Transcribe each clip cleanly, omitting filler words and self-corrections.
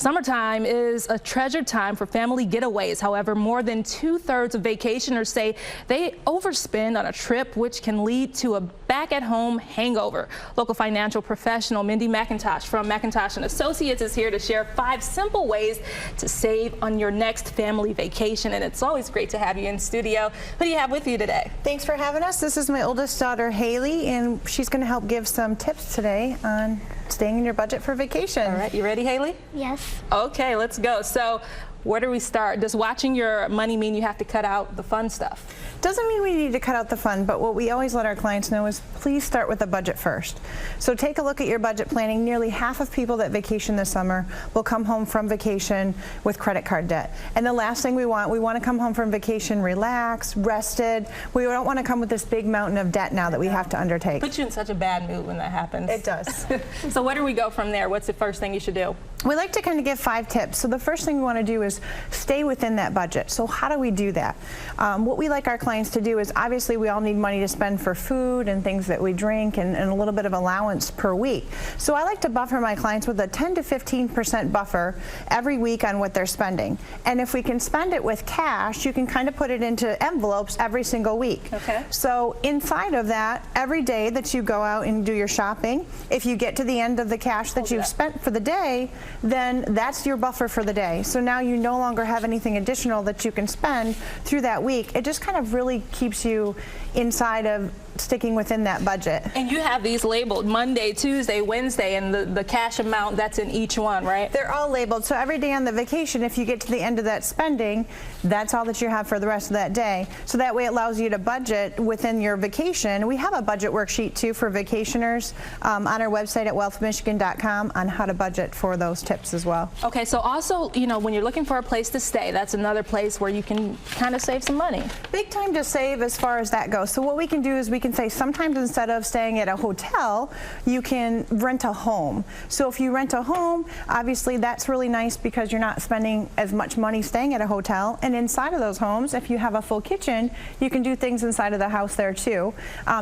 Summertime is a treasured time for family getaways. However, more than 2/3 of vacationers say they overspend on a trip, which can lead to a back-at-home hangover. Local financial professional Mindy McIntosh from McIntosh & Associates is here to share 5 simple ways to save on your next family vacation. And it's always great to have you in studio. Who do you have with you today? Thanks for having us. This is my oldest daughter, Haley, and she's going to help give some tips today on staying in your budget for vacation. All right, you ready, Haley? Yes. Okay, let's go. So where do we start? Does watching your money mean you have to cut out the fun stuff? Doesn't mean we need to cut out the fun, but what we always let our clients know is please start with a budget first. So take a look at your budget planning. Nearly half of people that vacation this summer will come home from vacation with credit card debt. And the last thing we want to come home from vacation relaxed, rested. We don't want to come with this big mountain of debt now that we have to undertake. Puts you in such a bad mood when that happens. It does. So where do we go from there? What's the first thing you should do? We like to kind of give 5 tips. So the first thing we want to do is stay within that budget. So how do we do that? What we like our clients to do is, obviously we all need money to spend for food and things that we drink and a little bit of allowance per week. So I like to buffer my clients with a 10 to 15% buffer every week on what they're spending. And if we can spend it with cash, you can kind of put it into envelopes every single week. Okay. So inside of that, every day that you go out and do your shopping, if you get to the end of the cash that you've spent for the day, then that's your buffer for the day. So now you no longer have anything additional that you can spend through that week. It just kind of really keeps you inside of sticking within that budget. And you have these labeled Monday, Tuesday, Wednesday, and the cash amount that's in each one, right? They're all labeled. So every day on the vacation, if you get to the end of that spending, that's all that you have for the rest of that day. So that way it allows you to budget within your vacation. We have a budget worksheet too for vacationers on our website at wealthmichigan.com on how to budget for those tips as well. Okay, so also, you know, when you're looking for a place to stay, that's another place where you can kind of save some money. Big time to save as far as that goes. So what we can do is we can say sometimes instead of staying at a hotel, you can rent a home. So if you rent a home, obviously that's really nice because you're not spending as much money staying at a hotel. And inside of those homes, if you have a full kitchen, you can do things inside of the house there too.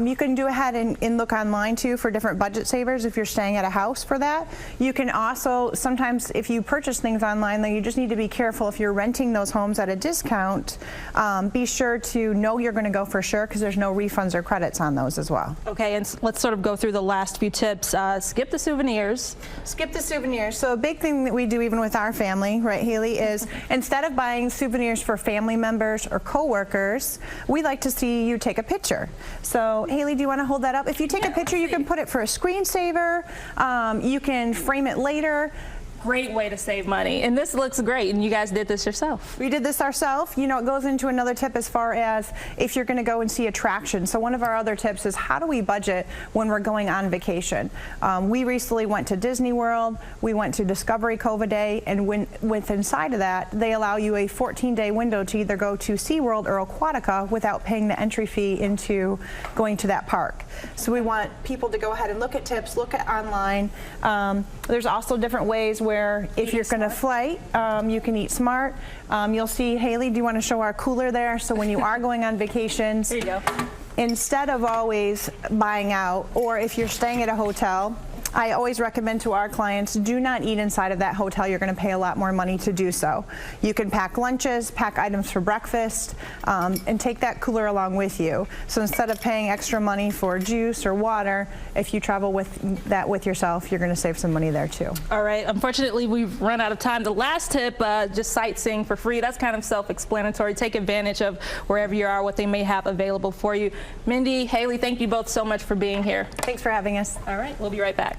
You can go ahead and look online too for different budget savers if you're staying at a house for that. You can also, sometimes if you purchase things online, then you just need to be careful if you're renting those homes at a discount. Be sure to know you're going to go for sure because there's no refunds or credits on those as well. Okay, and let's sort of go through the last few tips. Skip the souvenirs. Skip the souvenirs. So a big thing that we do even with our family, right, Haley, is instead of buying souvenirs for family members or coworkers, we like to see you take a picture. So Haley, do you want to hold that up? If you take a picture, you can put it for a screensaver. You can frame it later. Great way to save money. And this looks great, and you guys did this yourself. We did this ourselves. You know, it goes into another tip as far as if you're going to go and see attractions. So one of our other tips is how do we budget when we're going on vacation? We recently went to Disney World. We went to Discovery Cove a day, and with inside of that, they allow you a 14-day window to either go to SeaWorld or Aquatica without paying the entry fee into going to that park. So we want people to go ahead and look at tips, look at online. There's also different ways where if you're going to flight, you can eat smart. You'll see, Haley, do you want to show our cooler there? So when you are going on vacations, there you go. Instead of always buying out, or if you're staying at a hotel, I always recommend to our clients, do not eat inside of that hotel. You're going to pay a lot more money to do so. You can pack lunches, pack items for breakfast, and take that cooler along with you. So instead of paying extra money for juice or water, if you travel with that with yourself, you're going to save some money there too. All right, unfortunately we've run out of time. The last tip, just sightseeing for free. That's kind of self-explanatory. Take advantage of wherever you are, what they may have available for you. Mindy, Haley, thank you both so much for being here. Thanks for having us. All right, we'll be right back.